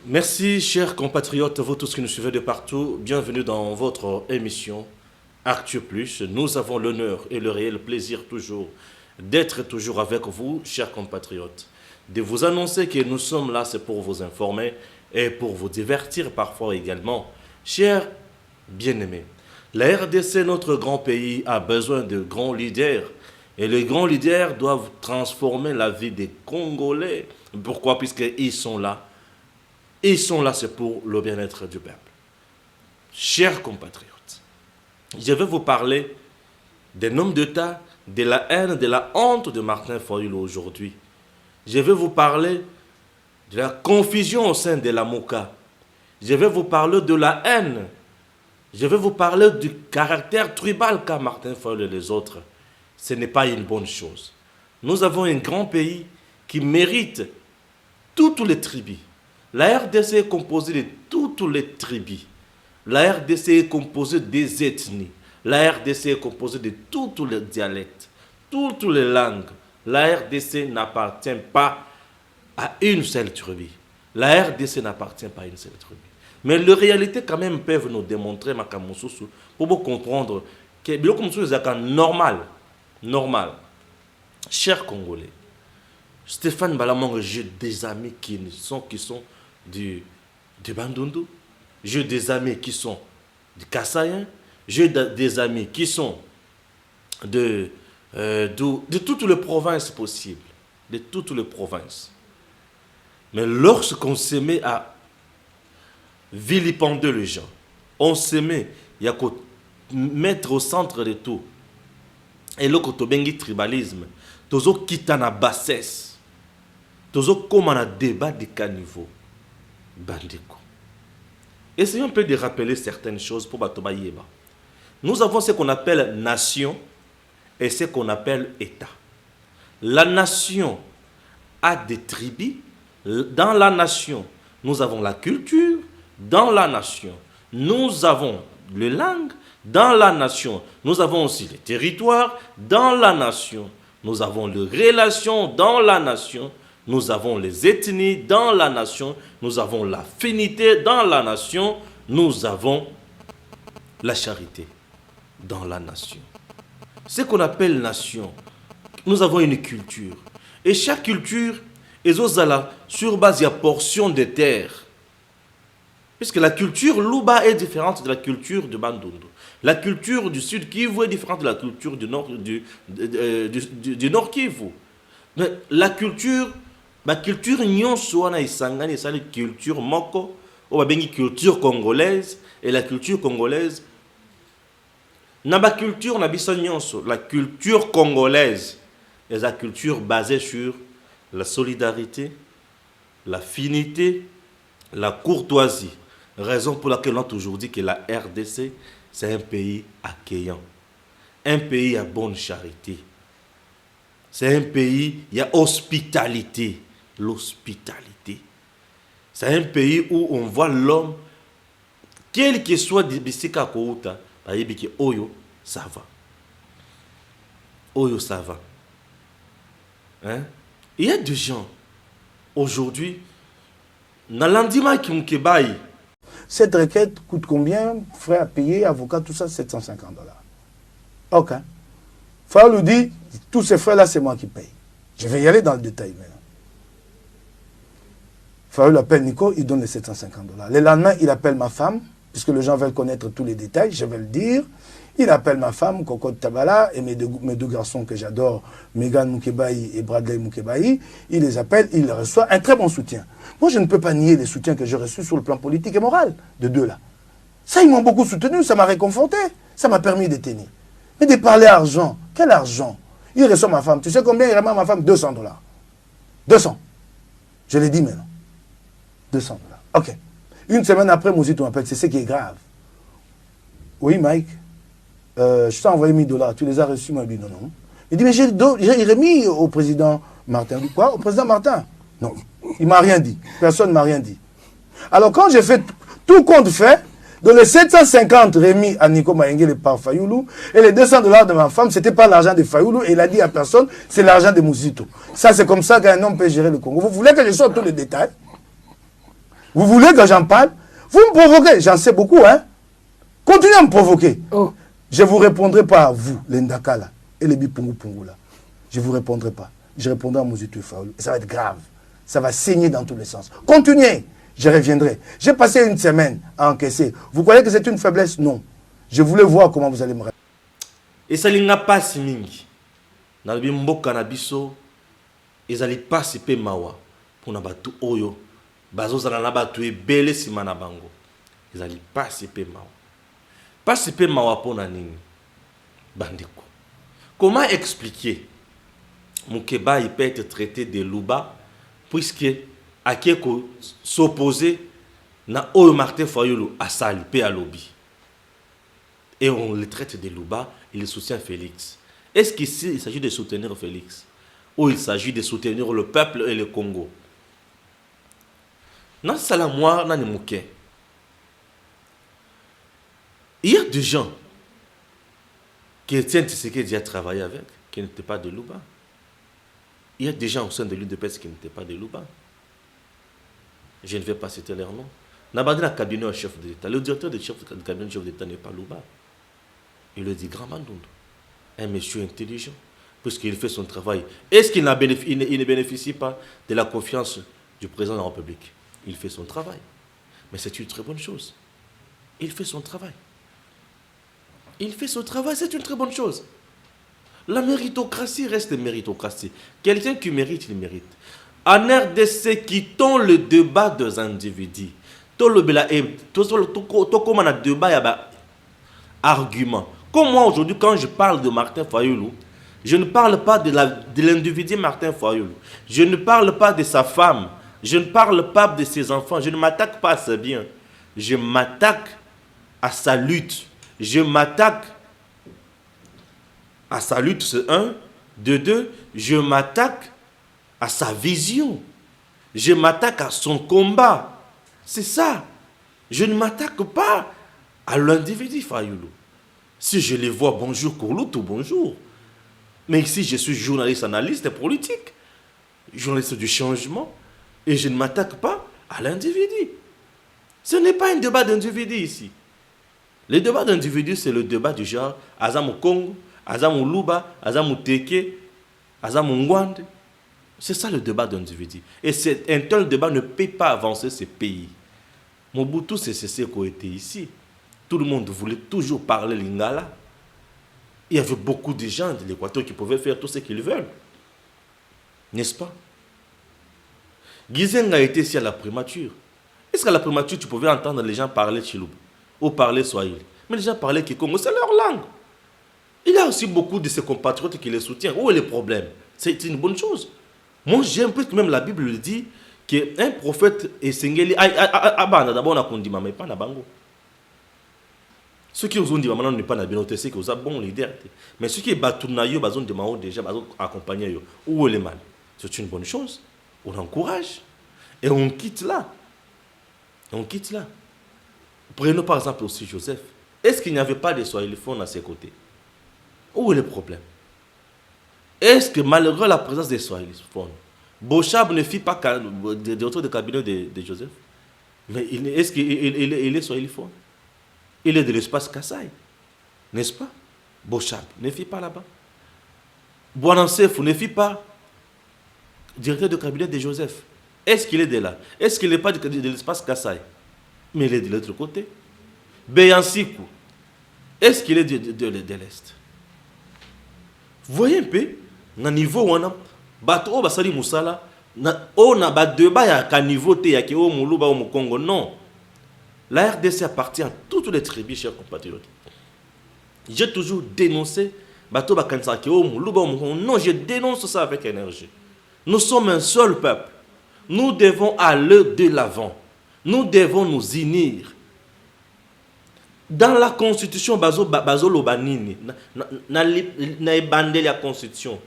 Merci, chers compatriotes, vous tous qui nous suivez de partout. Bienvenue dans votre émission Actu Plus. Nous avons l'honneur et le réel plaisir toujours d'être toujours avec vous, chers compatriotes. De vous annoncer que nous sommes là, c'est pour vous informer et pour vous divertir parfois également. Chers bien-aimés, la RDC, notre grand pays, a besoin de grands leaders. Et les grands leaders doivent transformer la vie des Congolais. Pourquoi? Puisqu'ils sont là. Ils sont là, c'est pour le bien-être du peuple. Chers compatriotes, je vais vous parler des noms d'État, de la haine, de la honte de Martin Fayulu aujourd'hui. Je vais vous parler de la confusion au sein de la MOCA. Je vais vous parler de la haine. Je vais vous parler du caractère tribal qu'a Martin Fayulu et les autres. Ce n'est pas une bonne chose. Nous avons un grand pays qui mérite toutes les tribus. La RDC est composée de toutes les tribus. La RDC est composée des ethnies. La RDC est composée de tous les dialectes, toutes les langues. La RDC n'appartient pas à une seule tribu. La RDC n'appartient pas à une seule tribu. Mais les réalités quand même peuvent nous démontrer, pour vous comprendre que c'est normal. Normal. Chers Congolais, Stéphane Balamang, j'ai des amis qui sont du Bandundu, j'ai des amis qui sont du Kassaïen, j'ai des amis qui sont de toutes les provinces possibles, de toutes les provinces. Mais lorsqu'on se met à vilipender les gens, on se met à mettre au centre de tout, et le kotobengi tribalisme, tozo kitana bassesse, tozo comme un débat de caniveau. Bandeko. Essayons un peu de rappeler certaines choses pour Batoba Yeba. Nous avons ce qu'on appelle nation et ce qu'on appelle État. La nation a des tribus. Dans la nation, nous avons la culture. Dans la nation, nous avons les langues. Dans la nation, nous avons aussi les territoires. Dans la nation, nous avons les relations. Dans la nation, nous avons les ethnies dans la nation, nous avons l'affinité dans la nation, nous avons la charité dans la nation. Ce qu'on appelle nation, nous avons une culture. Et chaque culture est sur base de portion de terre. Puisque la culture Luba est différente de la culture de Bandundu. La culture du Sud Kivu est différente de la culture du Nord, du Nord Kivu. Mais la culture nyonso wana isangani esali culture moko o babengi culture congolaise et la culture congolaise na ba culture na biso nyonso la culture congolaise est la culture basée sur la solidarité, l'affinité, la courtoisie, raison pour laquelle on a toujours dit que la RDC c'est un pays accueillant, un pays à bonne charité. C'est un pays, il y a hospitalité. L'hospitalité. C'est un pays où on voit l'homme, quel que soit Bisika Kouta, Oyo, ça va. Oyo, ça va. Hein? Il y a des gens, aujourd'hui, Nalandima Kimkebaï. Cette requête coûte combien? Frais à payer, avocat, tout ça, $750. Ok. Fayulu dit, tous ces frais-là, c'est moi qui paye. Je vais y aller dans le détail maintenant. Fayulu appelle Nico, il donne les $750. Le lendemain, il appelle ma femme, puisque les gens veulent connaître tous les détails, je vais le dire. Il appelle ma femme, Coco Tabala, et mes deux garçons que j'adore, Megan Mukebaï et Bradley Mukebaï. Il les appelle, il reçoit un très bon soutien. Moi, je ne peux pas nier les soutiens que j'ai reçus sur le plan politique et moral de deux-là. Ça, ils m'ont beaucoup soutenu, ça m'a réconforté, ça m'a permis de tenir. Mais de parler argent, quel argent? Il reçoit ma femme. Tu sais combien il remet à ma femme? $200. 200. Je l'ai dit maintenant. $200. Ok. Une semaine après, Mouzito m'appelle. C'est ce qui est grave. Oui, Mike. Je t'ai envoyé $1000. Tu les as reçus? Moi, je dis non, non. Il dit, mais j'ai remis au président Martin. Quoi? Au président Martin? Non. Il ne m'a rien dit. Personne ne m'a rien dit. Alors, quand j'ai fait tout compte fait, dans les 750 remis à Nico Mayengele par Fayulu, et les $200 de ma femme, ce n'était pas l'argent de Fayulu, et il a dit à personne, c'est l'argent de Mouzito. Ça, c'est comme ça qu'un homme peut gérer le Congo. Vous voulez que je sorte tous les détails? Vous voulez que j'en parle? Vous me provoquez, j'en sais beaucoup, hein. Continuez à me provoquer. Oh. Je ne vous répondrai pas à vous, les Ndakala et les Bipungu Pungu là. Je ne vous répondrai pas. Je répondrai à Mouzoutou Faoulou. Ça va être grave. Ça va saigner dans tous les sens. Continuez. Je reviendrai. J'ai passé une semaine à encaisser. Vous croyez que c'est une faiblesse? Non. Je voulais voir comment vous allez me répondre. Et ça n'a pas si mingi. Dans le mboka na biso, ezali pasi pe mawa pour na batu oyo. Bazo zala na batu ebele sima na bango. Ezali pasi pe mawa. Pasi pe mawa pour na nini. Bandeko. Comment expliquer Moukeba il peut être traité de louba puisque Akeko s'opposer na oyo Martin Fayulu a sali pe à lobby. Et on le traite de louba, il soutient Félix. Est-ce qu'ici il s'agit de soutenir Félix ou il s'agit de soutenir le peuple et le Congo? Non, c'est la moi, non, mouké. Il y a des gens qui tiennent ce qu'il a travaillé avec, qui n'étaient pas de Louba. Il y a des gens au sein de l'UDPS qui n'étaient pas de Louba. Je ne vais pas citer leur nom. Nabadi a cabinet au chef de l'État. Le directeur du cabinet du chef de l'État n'est pas Louba. Il le dit grand Mandondo. Un monsieur intelligent, puisqu'il fait son travail. Est-ce qu'il ne bénéficie pas de la confiance du président de la République? Il fait son travail. Mais c'est une très bonne chose. Il fait son travail. Il fait son travail, c'est une très bonne chose. La méritocratie reste méritocratie. Quelqu'un qui mérite, il mérite. En RDC, quittons le débat des individus. Tout le débat, il y a argument. Comme moi aujourd'hui, quand je parle de Martin Fayulu, je ne parle pas de l'individu Martin Fayulu. Je ne parle pas de sa femme. Je ne parle pas de ses enfants. Je ne m'attaque pas à ses biens. Je m'attaque à sa lutte. Je m'attaque à sa lutte, c'est un. De deux, je m'attaque à sa vision. Je m'attaque à son combat. C'est ça. Je ne m'attaque pas à l'individu Fayulu. Si je les vois, bonjour Kouloutou, bonjour. Mais ici, je suis journaliste, analyste politique. Journaliste du changement. Et je ne m'attaque pas à l'individu. Ce n'est pas un débat d'individu ici. Le débat d'individu, c'est le débat du genre Azam Congo, Azam Luba, Azam Teke, Azam Ngwande. C'est ça le débat d'individu. Et un tel débat ne peut pas avancer ce pays. Mobutu, c'est ce qui a été ici. Tout le monde voulait toujours parler lingala. Il y avait beaucoup de gens de l'Équateur qui pouvaient faire tout ce qu'ils veulent. N'est-ce pas? Gizenga a été ici à la primature. Est-ce qu'à la primature, tu pouvais entendre les gens parler Chilouba ou parler Swahili? Mais les gens parlaient Kikongo, c'est leur langue. Il y a aussi beaucoup de ses compatriotes qui les soutiennent. Où est le problème? C'est une bonne chose. Moi, j'aime plus que même la Bible le dit qu'un prophète est singeli. D'abord, on a dit, mais pas na bango. Ceux qui ont dit, maintenant, on n'est pas na binote, c'est que vous avez bon leader. Mais ceux qui battent na yo, bazon de mao déjà, bazon accompagner yo. Où est le mal? C'est une bonne chose. On encourage. Et on quitte là. On quitte là. Prenons par exemple aussi Joseph. Est-ce qu'il n'y avait pas de Swahiliphones à ses côtés? Où est le problème? Est-ce que malgré la présence des Swahiliphones, Bochab ne fit pas directeur de cabinet de Joseph? Mais est-ce qu'il est Swahiliphone? Il est de l'espace Kassai. N'est-ce pas? Bochab ne fit pas là-bas. Boanansef ne fit pas directeur de cabinet de Joseph. Est-ce qu'il est de là? Est-ce qu'il n'est pas de l'espace Kassai? Mais il est de l'autre côté. Beyansikou, est-ce qu'il est de l'Est? Vous voyez un peu, na niveau où on a, bato basali musala, on a ba débat ya ka niveau te ya ki o muluba o Congo. Non. La RDC appartient à toutes les tribus, chers compatriotes. J'ai toujours dénoncé bato ba kansa ki o muluba o Congo. Non, je dénonce ça avec énergie. Nous sommes un seul peuple. Nous devons aller de l'avant. Nous devons nous unir. Dans la constitution, bazo lobanini, na la constitution,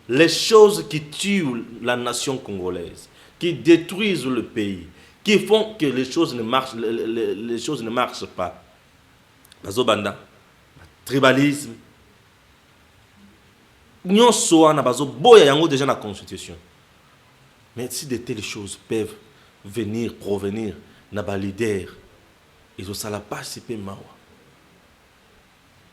les choses qui tuent la nation congolaise, qui détruisent le pays, qui font que les choses ne marchent pas. Bazo banda, tribalisme, nyonso wana bazo boya yango déjà na constitution. Mais si de telles choses peuvent provenir na ba leader ils ont ça la participer mawa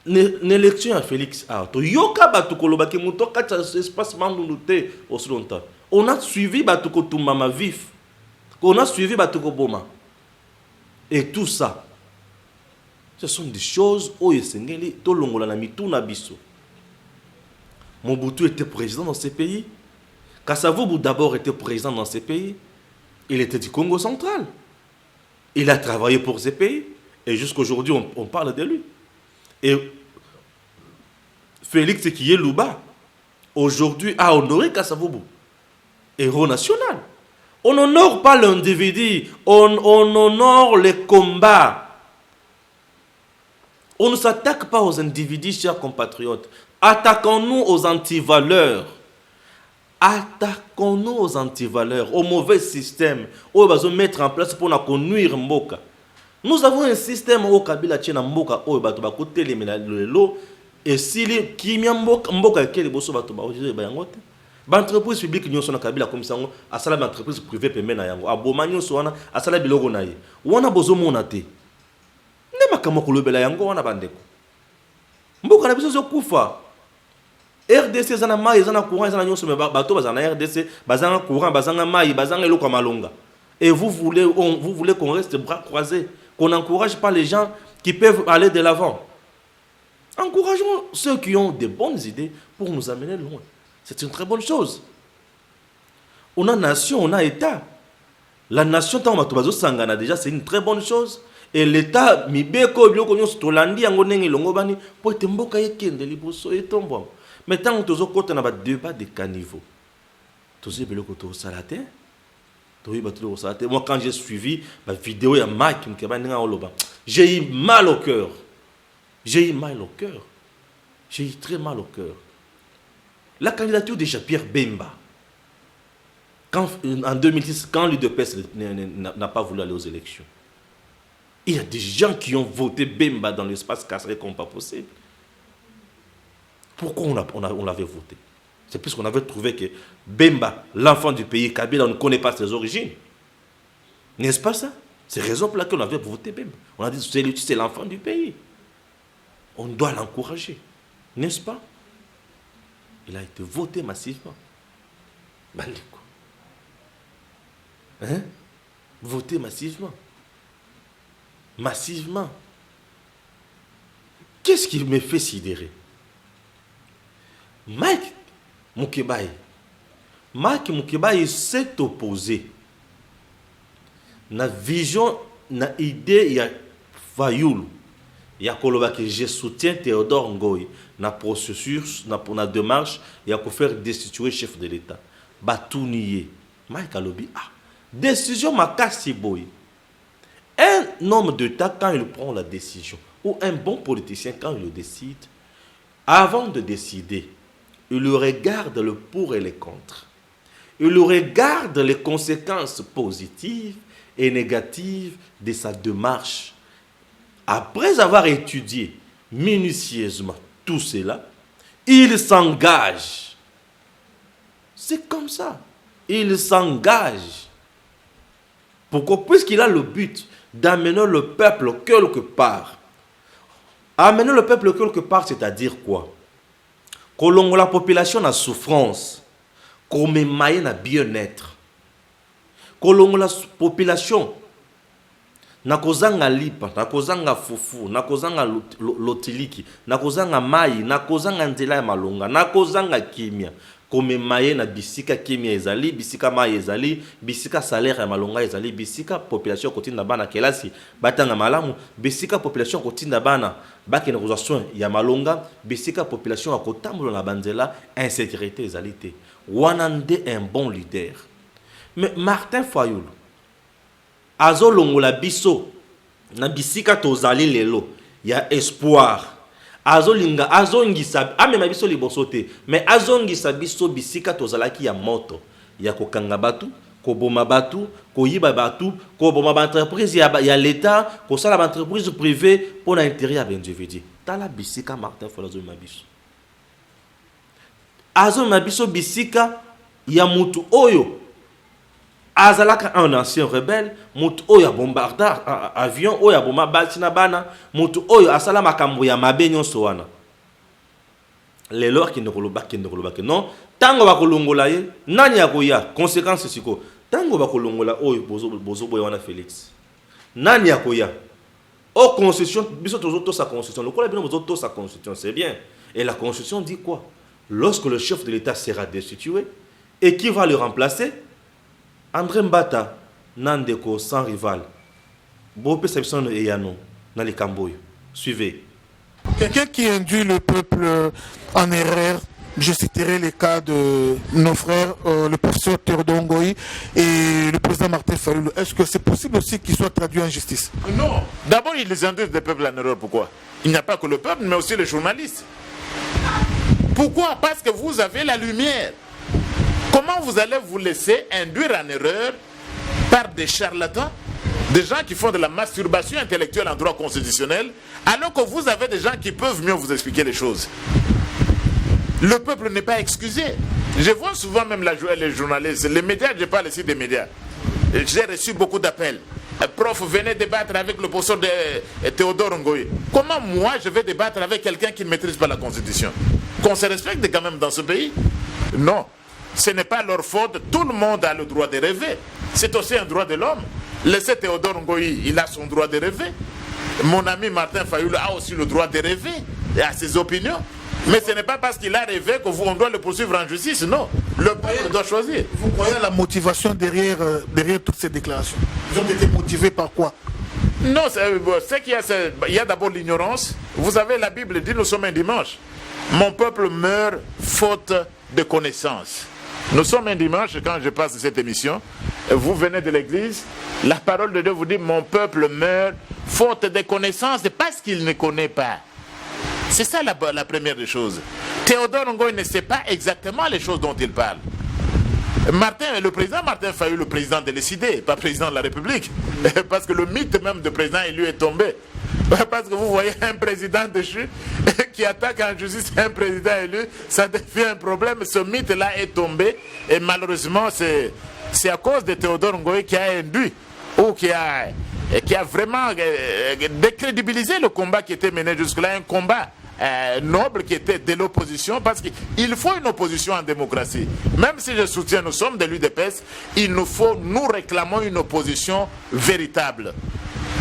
l'élection à Félix to yoka batu koloba ki muto kata espace mandundu te aussi longtemps on a suivi batu ko tumama vif on a suivi batu ko boma et tout ça ce sont des choses où yesengeli to longola na mituna biso. Mobutu était président dans ces pays. Kasavubu d'abord était président dans ces pays. Il était du Congo central. Il a travaillé pour ces pays. Et jusqu'aujourd'hui, on parle de lui. Et Félix Tshisekedi, aujourd'hui, a honoré Kasavubu. Héros national. On n'honore pas l'individu. On honore les combats. On ne s'attaque pas aux individus, chers compatriotes. Attaquons-nous aux antivaleurs. Attaquons-nous aux antivaleurs, au mauvais système, où ils vont mettre en place pour nous nuire Mboka. Nous avons un système au Kabila Tchena Mboka, où ils vont côté les mélalos, et si les Kimia Mboka, qui est le bosso, l'entreprise publique, nous sommes Kabila comme ça, à ça l'entreprise privée peut mener à Yango. À Bomagno, à ça la bilogo naïe. Où on a besoin de monter. N'est pas comme le Yango, on a bandeko. Mboka na biso kufa. RDC zana mai zana courant zana nyonso me bato bazana RDC bazana courant bazana mai bazana eloko malonga. Et vous voulez qu'on reste bras croisés, qu'on n'encourage pas les gens qui peuvent aller de l'avant. Encourageons ceux qui ont de bonnes idées pour nous amener loin. C'est une très bonne chose. On a nation, on a État. La nation tant matobazo sangana déjà c'est une très bonne chose. Et l'État mibeko biloko nyonso tolandi yango ndenge longobani po ete mboka yekende liboso etombo. Mais tant que nous avons un débat de caniveau, moi quand j'ai suivi ma vidéo, j'ai eu mal au cœur. J'ai eu mal au cœur. J'ai eu très mal au cœur. La candidature de Jean-Pierre Bemba, en 2010, quand l'UDPS n'a pas voulu aller aux élections, il y a des gens qui ont voté Bemba dans l'espace carcéral comme pas possible. Pourquoi on l'avait voté? C'est parce qu'on avait trouvé que Bemba, l'enfant du pays, Kabila, on ne connaît pas ses origines. N'est-ce pas ça? C'est la raison pour laquelle on avait voté Bemba. On a dit c'est l'enfant du pays. On doit l'encourager. N'est-ce pas? Il a été voté massivement. Bandeko. Hein? Voté massivement. Massivement. Qu'est-ce qui me fait sidérer? Mike Mukebai s'est opposé na vision, na idée ya Fayulu. Ya koloba que je soutiens Théodore Ngoy na processus, na démarche ya ko faire destituer chef de l'État. Batuniye. Mike alobi décision makasi boy. Un homme d'État quand il prend la décision ou un bon politicien quand il le décide, avant de décider, il regarde le pour et le contre. Il regarde les conséquences positives et négatives de sa démarche. Après avoir étudié minutieusement tout cela, il s'engage. C'est comme ça. Il s'engage. Pourquoi? Puisqu'il a le but d'amener le peuple quelque part. Amener le peuple quelque part, c'est-à-dire quoi? Kolongo la population na souffrance, comme maye na bien-être. Kolongo la population na kozanga lipa, na kozanga fufu, na kozanga lotiliki, na kozanga mai, na kozanga nzela ya malonga, na kozanga kimia. Comme maye na bisika kimia ezali, bisika mai ezali, bisika salaire ya malonga ezali, bisika population kotinda bana kelasi, batanga malamu, bisika population kotinda bana bakena kozwa soin ya malonga, bisika population akotambola na banzela, insécurité ezali te. Wanande un bon leader. Mais Martin Fayulu azolongola biso na bisika tozali lelo ya espoir. Azolinga azongisa amema biso liboso te, mais azongisa biso bisika tozalaki ya moto ya kokanga batu, koboma batu, koyiba batu, koboma ba entreprise ya l'État, kosala ba entreprise privée pour l'intérêt ya l'individu. Tala bisika Martin Fayulu mabiso. Azongisa biso bisika ya mutu oyo azalaka un ancien rebelle mutu oyo bombarda avion oyo bomba basi na bana mutu oyo asala makambo ya mabe nyonso wana lelo akende koloba ke non tango bakolongola ye nani akoya conséquence siko tango bakolongola oyo bozo boya wana Félix nani akoya au constitution biso tozo sa constitution lokola bino bozo to sa constitution c'est bien et la constitution dit quoi lorsque le chef de l'État sera destitué et qui va le remplacer André Mbata Nandeko sans rival. Bo perception et yano dans les Camboyo. Suivez. Quelqu'un qui induit le peuple en erreur, je citerai les cas de nos frères, le professeur Théodore Ngoï et le président Martin Fayulu. Est-ce que c'est possible aussi qu'il soit traduit en justice? Non. D'abord, ils les induisent le peuple en erreur. Pourquoi? Il n'y a pas que le peuple, mais aussi les journalistes. Pourquoi? Parce que vous avez la lumière. Comment vous allez vous laisser induire en erreur par des charlatans, des gens qui font de la masturbation intellectuelle en droit constitutionnel, alors que vous avez des gens qui peuvent mieux vous expliquer les choses? Le peuple n'est pas excusé. Je vois souvent même les journalistes, les médias, je parle ici des médias. J'ai reçu beaucoup d'appels. Prof, venez débattre avec le professeur de Théodore Ngoï. Comment moi je vais débattre avec quelqu'un qui ne maîtrise pas la Constitution? Qu'on se respecte quand même dans ce pays? Non. Ce n'est pas leur faute, tout le monde a le droit de rêver. C'est aussi un droit de l'homme. Laissez Théodore Ngoï, il a son droit de rêver. Mon ami Martin Fayulu a aussi le droit de rêver et a ses opinions. Mais ce n'est pas parce qu'il a rêvé qu'on doit le poursuivre en justice, non. Le peuple doit choisir. Vous croyez à la motivation derrière toutes ces déclarations? Ils ont été motivés par quoi? Non, il y a d'abord l'ignorance. Vous avez la Bible dit, nous sommes un dimanche. Mon peuple meurt faute de connaissance. Nous sommes un dimanche, quand je passe cette émission, vous venez de l'église, la parole de Dieu vous dit, mon peuple meurt faute de connaissance, parce qu'il ne connaît pas. C'est ça la première des choses. Théodore Ngoï ne sait pas exactement les choses dont il parle. Le président Martin Fayulu, le président de l'ECD, pas président de la République, parce que le mythe même de président élu est tombé. Parce que vous voyez un président déchu qui attaque en justice un président élu, ça devient un problème. Ce mythe-là est tombé et malheureusement c'est à cause de Théodore Ngoï qui a induit ou qui a vraiment décrédibilisé le combat qui était mené jusque-là, un combat noble qui était de l'opposition, parce qu'il faut une opposition en démocratie. Même si je soutiens, nous sommes de l'UDPS, nous réclamons une opposition véritable.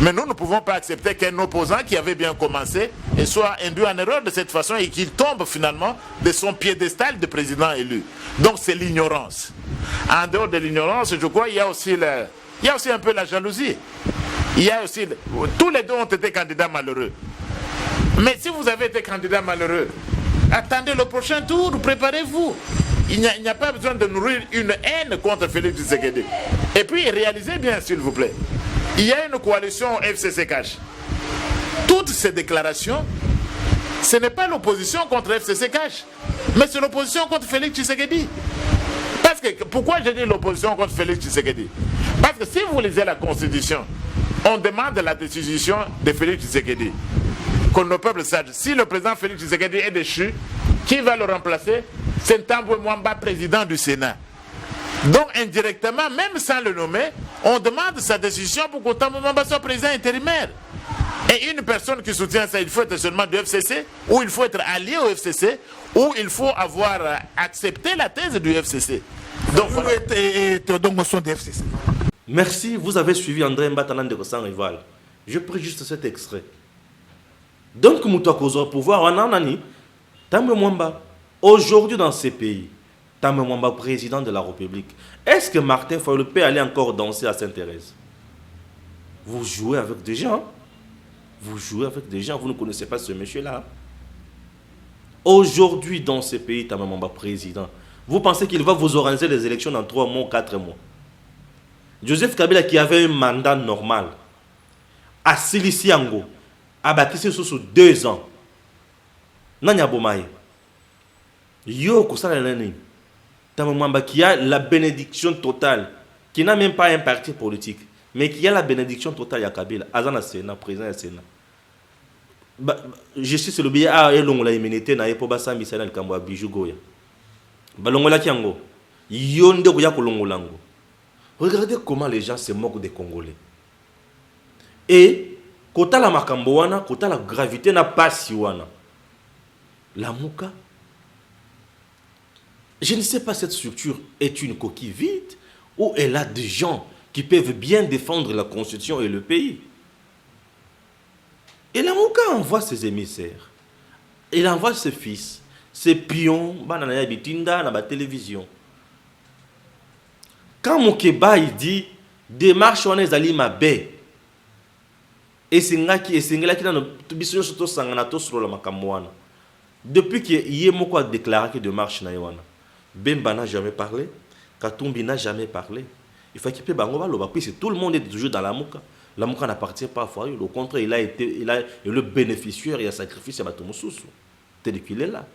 Mais nous ne pouvons pas accepter qu'un opposant qui avait bien commencé et soit induit en erreur de cette façon et qu'il tombe finalement de son piédestal de président élu. Donc c'est l'ignorance. En dehors de l'ignorance, je crois qu'il y a aussi un peu la jalousie. Il y a aussi... Tous les deux ont été candidats malheureux. Mais si vous avez été candidat malheureux, attendez le prochain tour, préparez-vous. Il n'y a pas besoin de nourrir une haine contre Félix Tshisekedi. Et puis réalisez bien, s'il vous plaît. Il y a une coalition FCC-Cash. Toutes ces déclarations, ce n'est pas l'opposition contre FCC-Cash, mais c'est l'opposition contre Félix Tshisekedi. Parce que, pourquoi je dis l'opposition contre Félix Tshisekedi? Parce que si vous lisez la Constitution, on demande la décision de Félix Tshisekedi. Que nos peuples sachent, si le président Félix Tshisekedi est déchu, qui va le remplacer? C'est Tambwe Mwamba, président du Sénat. Donc indirectement, même sans le nommer, on demande sa décision pour que Tambwe Mwamba soit président intérimaire. Et une personne qui soutient ça, il faut être seulement du FCC, ou il faut être allié au FCC, ou il faut avoir accepté la thèse du FCC. Donc vous êtes donc motion du FCC. Merci, vous avez suivi André Mbata Nandeko sans rival. Je prie juste cet extrait. Donc, Moutakozo, pouvoir, on en a ni. Tambwe Mwamba, aujourd'hui dans ces pays, Tambwe Mwamba, président de la République, est-ce que Martin Fayulu peut aller encore danser à Sainte-Thérèse? Vous jouez avec des gens. Vous jouez avec des gens, vous ne connaissez pas ce monsieur-là. Aujourd'hui, dans ces pays, Tambwe Mwamba, président, vous pensez qu'il va vous organiser les élections dans 3 mois, 4 mois? Joseph Kabila, qui avait un mandat normal, à Siliciango, a bâti sous 2 ans. Nanya Bomaye. Yo, Tambwe Mwamba, qui a la bénédiction totale, qui n'a même pas un parti politique, mais qui a la bénédiction totale à Kabila, Azana Sénat, président du Sénat. Je suis sur le billet à Elongola Immunité, na Epo Bassa Misana, le Kamboa Bijou Goya. Balongola Kiango. Yonde Goya Kolongolango. Regardez comment les gens se moquent des Congolais. Et, kota la makambo wana, kota la gravité na pasi wana. La Mouka, je ne sais pas, cette structure est une coquille vide ou elle a des gens qui peuvent bien défendre la Constitution et le pays. Et la Mouka envoie ses émissaires. Il envoie ses fils, ses pions, dans la télévision. Quand Moukeba il dit démarche on est allé ma baie et c'est là qui dans biso surtout sangana to sur la makamwana. Depuis que Yemoko a déclaré que démarche na yowana. Bemba n'a jamais parlé, Katumbi n'a jamais parlé. Il faut qu'il bango ba loba puisque tout le monde est toujours dans la Mouka. La Mouka n'appartient pas à Fayoul. Au contraire, il est le bénéficiaire et a sacrifice à Batoumoussou. Tel qu'il est là.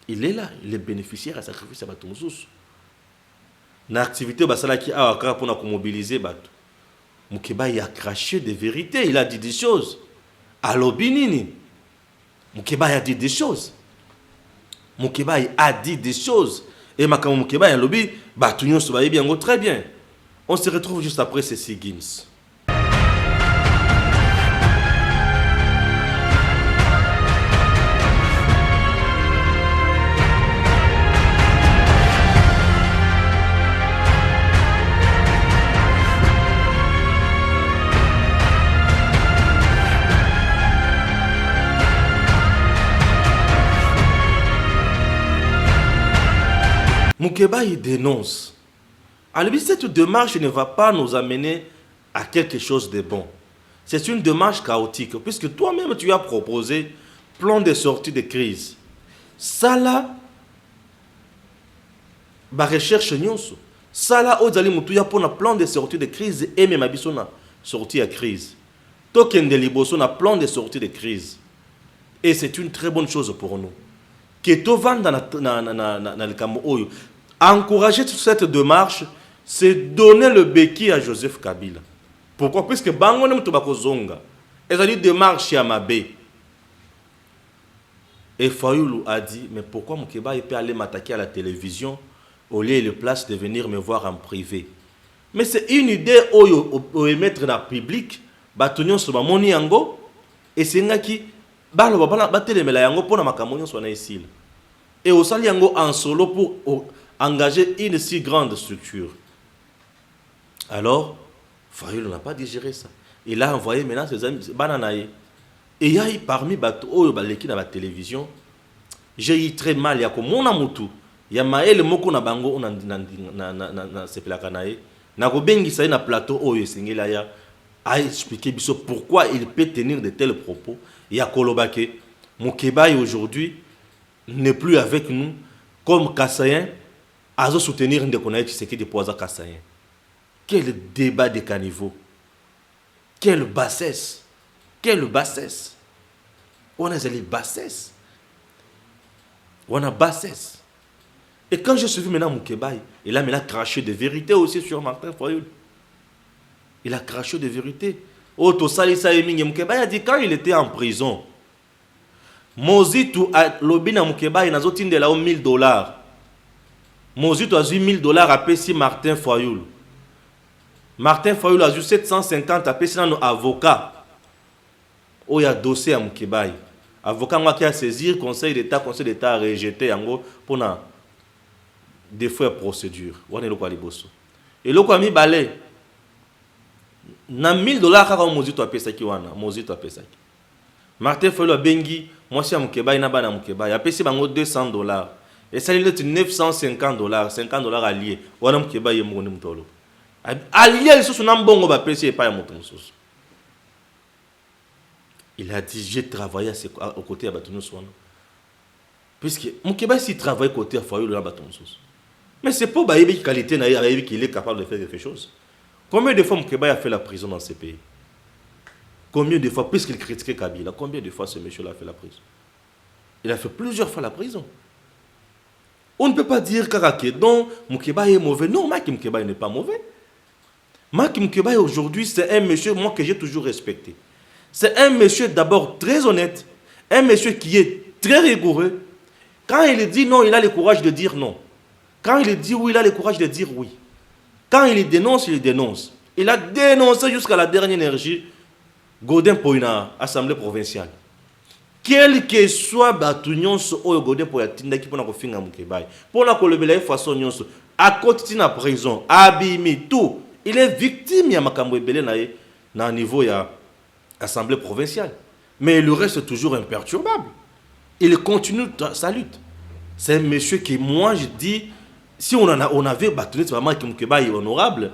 Il est là, il est bénéficiaire à sacrifice à Batoumoussou. L'activité basala qui a encore pour nous mobiliser Batou. Moukeba il a craché des vérités, il a dit des choses. Allo Binini. Moukeba a dit des choses. Moukeba a dit des choses. Et Makamo Moukeba a lobby, Batou se va bien, très bien. On se retrouve juste après ces Gims. Moukeba, il dénonce. Alors, cette démarche ne va pas nous amener à quelque chose de bon. C'est une démarche chaotique, puisque toi-même, tu as proposé plan de sortie de crise. Ça là, la recherche nyonso. Ça là, Ozali Moutuya pour un plan de sortie de crise et même Abissona sortie de crise. Token de Liboso a plan de sortie de crise. Et c'est une très bonne chose pour nous. Que to vanda na le Cameroun oyo. Encourager cette démarche, c'est donner le béquille à Joseph Kabila. Pourquoi? Puisque bango ne mutobako zonga. Et ça dit démarche à Mabé. Et Fayoulou a dit, mais pourquoi Moukeba peut aller m'attaquer à la télévision au lieu de place de venir me voir en privé? Mais c'est une idée au émettre dans le public, batonyon sur moni yango, et c'est nga qui balo batelemela yango pour na makamonyo soit na ici. Et au sali yango en solo pour engager une si grande structure. Alors, Fayoulou n'a pas digéré ça. Il a envoyé maintenant ses amis bananaye. Et il y a parmi les qui dans la télévision, j'ai eu très mal. Il y a comme mon amutu. Il y a maël moko na bango na sepelakanaye. Na kobengi sa na plateau oyo singela ya a expliqué pourquoi il peut tenir de tels propos. Il y a Kolobake Moukeba aujourd'hui n'est plus avec nous comme Kassayen à soutenir Ndekonaye Tshisekedi de Poisa Kassayen. Quel débat de caniveau. Quelle bassesse. Quelle bassesse. On a des bassesse. On a bassesse. Et quand je suis vu maintenant Moukeba, il a maintenant craché des vérités aussi sur Martin Fayoul. Il a craché des vérités. Oto Salisa Eminge Moukeba a dit quand il était en prison, Mozitu a lobina Moukeba il a zotinde là $1 000. Mozitu a eu $1 000 à payer Martin Fayoul. Martin Fayoul a eu 750 à payer nos avocats. Il y a dossier à Moukeba. Avocat qui a saisi Conseil d'État a rejeté pour des fois procédure. Et le quoi mi balé. Na $1 000 quand Mozitu a payé wana, Mozitu a payé. Martin Fayoul a bengi, moi si à Moukeba ina bana Moukeba, il a payé bango $200. Et ça il est $950, $50 alliés. Wana Moukeba yemoni mutolo. Alliés sur son ambongo ba payé pas ya mutumsusu. Il a dit, j'ai travaillé aux côtés de Batoumou Souana. Puisque Moukeba s'il travaille côté de Fayoul de Batoumou Souana. Mais c'est pas Baïbi qui qualité qu'il est capable de faire quelque chose. Combien de fois Moukeba a fait la prison dans ces pays? Combien de fois, puisqu'il critiquait Kabila, combien de fois ce monsieur-là a fait la prison? Il a fait plusieurs fois la prison. On ne peut pas dire qu'Arakedon, Moukeba est mauvais. Non, Maki Moukeba n'est pas mauvais. Maki Moukeba aujourd'hui, c'est un monsieur moi, que j'ai toujours respecté. C'est un monsieur d'abord très honnête, un monsieur qui est très rigoureux. Quand il dit non, il a le courage de dire non. Quand il dit oui, il a le courage de dire oui. Quand il dénonce, il dénonce. Il a dénoncé jusqu'à la dernière énergie Godin pour une assemblée provinciale. Quel que soit Batunion, ou Godin pour yatinda qui pour na kofinga mukebai. Pour na kolebela façon nyonso. À côté de la prison, abîmé, tout. Il est victime de Makambo Ebele na niveau ya assemblée provinciale. Mais il reste toujours imperturbable. Il continue sa lutte. C'est un monsieur qui, moi, je dis, si on avait battu vraiment Mukeba est honorable,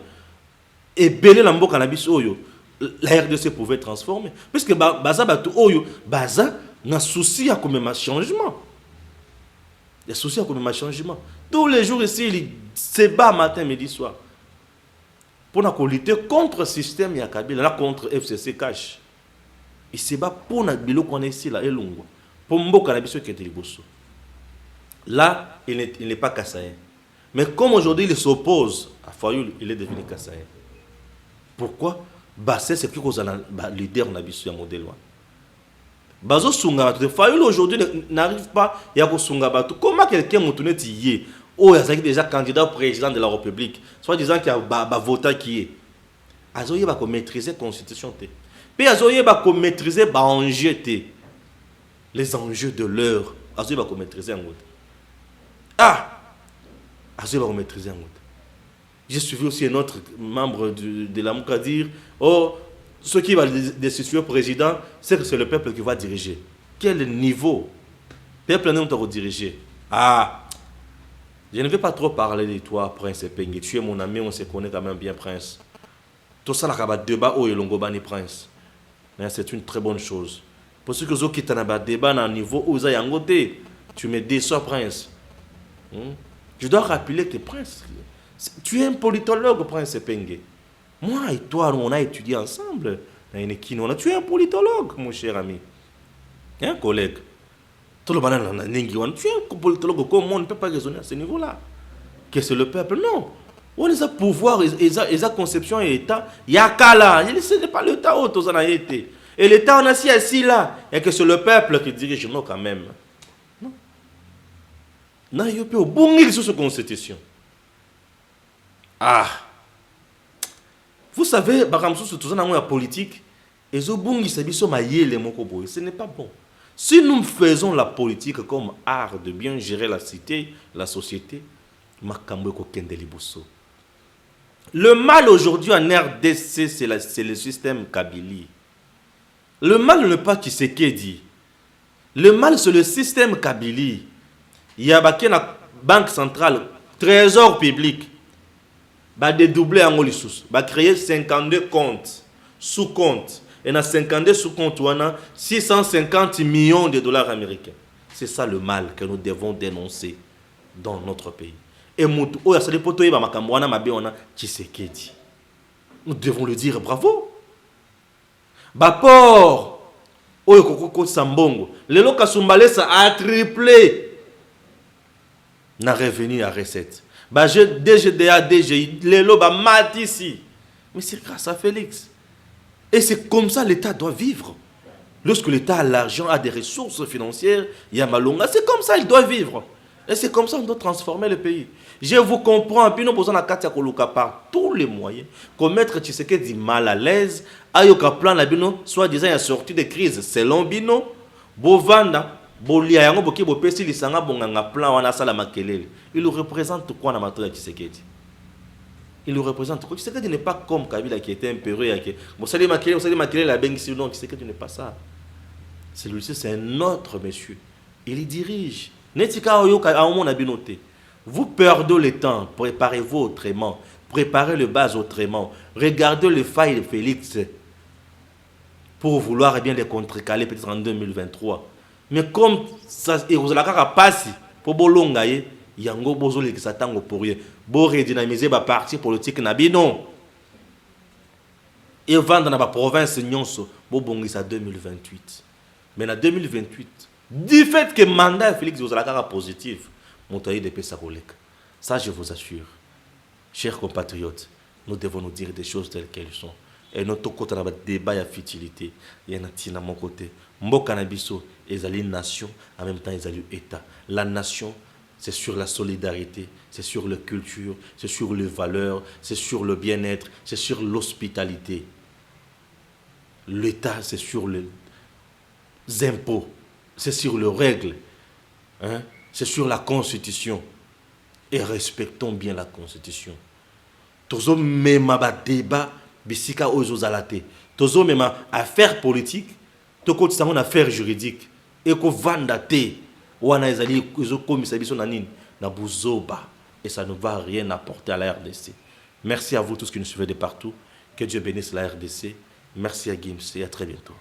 et Belé Lambo Cannabis Oyo, la RDC pouvait transformer. Puisque Baza Batu Oyo, Baza n'a souci à comme un changement. Il y a souci à comme un changement. Tous les jours ici, il se bat matin, midi, soir. Pour lutter contre le système Yakabila, contre FCC Cash. Il se bat pour le bilo qu'on est ici, là, et l'ongo. Pour Mbo Cannabis qui est liboso. Là, il n'est pas Kassaïen. Mais comme aujourd'hui, il s'oppose à Fayoul, il est devenu Kassaïen. Pourquoi? C'est ce qui cause le leader Nabisu à modèle. Bazo Sungabatou. Fayoul aujourd'hui n'arrive pas à Sungabatou. Comment quelqu'un m'a tourné hier? Oh, il y a déjà candidat au président de la République. Soit disant qu'il y a voté qui est. Azoye va maîtriser la constitution. Puis Azoye va maîtriser les enjeux. Les enjeux de l'heure. Azoye va maîtriser en gros. Ah! Azoye va maîtriser en gros. J'ai suivi aussi un autre membre de la Mouka dire oh, ce qui va destituer le président, c'est que c'est le peuple qui va diriger. Quel niveau? Le peuple n'est pas diriger. Ah! Je ne vais pas trop parler de toi, Prince Epengue. Tu es mon ami, on se connaît quand même bien, Prince. Tout ça, là, débat au Elongobani, Prince. C'est une très bonne chose. Pour ceux qui ont un débat à un niveau où ils ont tu me déçois, Prince. Je dois rappeler que Prince, tu es un politologue, Prince Epengue. Moi et toi, on a étudié ensemble. Tu es un politologue, mon cher ami. Un collègue. Tout le monde tu es un politologue comme moi, on ne peut pas raisonner à ce niveau-là. Que c'est le peuple, non. On a pouvoir, ils ont conception et l'État. Il y a qu'à là. Ce n'est pas l'État où on a été. Et l'État, on a assis là. Et que c'est le peuple qui dirige, non, quand même. Non. Non, il y a pas bon sur cette constitution. Ah. Vous savez, tout la politique, et ce n'est pas bon. Si nous faisons la politique comme art de bien gérer la cité, la société, le mal aujourd'hui en RDC, c'est le système Kabylie. Le mal n'est pas Tshisekedi. Le mal, c'est le système Kabylie. Il y a la banque centrale, trésor public, va dédoubler en Molissus, va créer 52 comptes, sous-comptes. Et dans 52 sous-comptes, on a 650 millions de dollars américains. C'est ça le mal que nous devons dénoncer dans notre pays. Et nous devons le dire bravo. Bapor, Sambongo, le Lokasumbale ça a triplé. N'a revenu à recette. DGDA, DGI, le Loba mat ici. Mais c'est grâce à Félix. Et c'est comme ça l'État doit vivre. Lorsque l'État a l'argent, a des ressources financières, il y a Malonga, c'est comme ça il doit vivre. Et c'est comme ça qu'on doit transformer le pays. Je vous comprends, puis nous posons la carte à Koluka par tous les moyens. Commettre Tshisekedi mal à l'aise, ayoka plan la bino, soit disant il y a sorti de crise, selon bino, bovanda, bolia yango boki bopesi lisanga bonganga plan wana sala makelele. Il représente quoi dans ma Tshisekedi? Il le représente. Tshisekedi n'est pas comme Kabila qui était impérieux. Vous savez, la Bengisi, non, Tshisekedi n'est pas ça. Celui-ci, c'est un autre monsieur. Il y dirige. Vous perdez le temps, préparez-vous autrement, préparez le base autrement, regardez les failles de Félix pour vouloir bien les contrecaler peut-être en 2023. Mais comme ça, vous allez passer pour Bolongaye, yango bozo le kisatango pour rien. Bo redynamiser ba parti politique na bino. Et vendre dans la province nyonso bo bongisa 2028. Mais en 2028, du fait que le mandat de Félix vous a positif, montaï de Pessakolek. Ça je vous assure. Chers compatriotes, nous devons nous dire des choses telles qu'elles sont. Et notre côté dans le débat de futilité, il y en a à mon côté. Mboka na biso, ils allaient nation, en même temps ils allaient État. La nation c'est sur la solidarité, c'est sur la culture, c'est sur les valeurs, c'est sur le bien-être, c'est sur l'hospitalité. L'État, c'est sur les impôts, c'est sur les règles, hein? C'est sur la Constitution. Et respectons bien la Constitution. Tozo mema ba débat bisika ozo zalate. Tozo mema affaire politique, toko tsango affaire juridique. Et ko vanda te wana ezali ozo komisa biso na nini na buzoba et ça ne va rien apporter à la RDC. Merci à vous tous qui nous suivez de partout. Que Dieu bénisse la RDC. Merci à Gims et à très bientôt.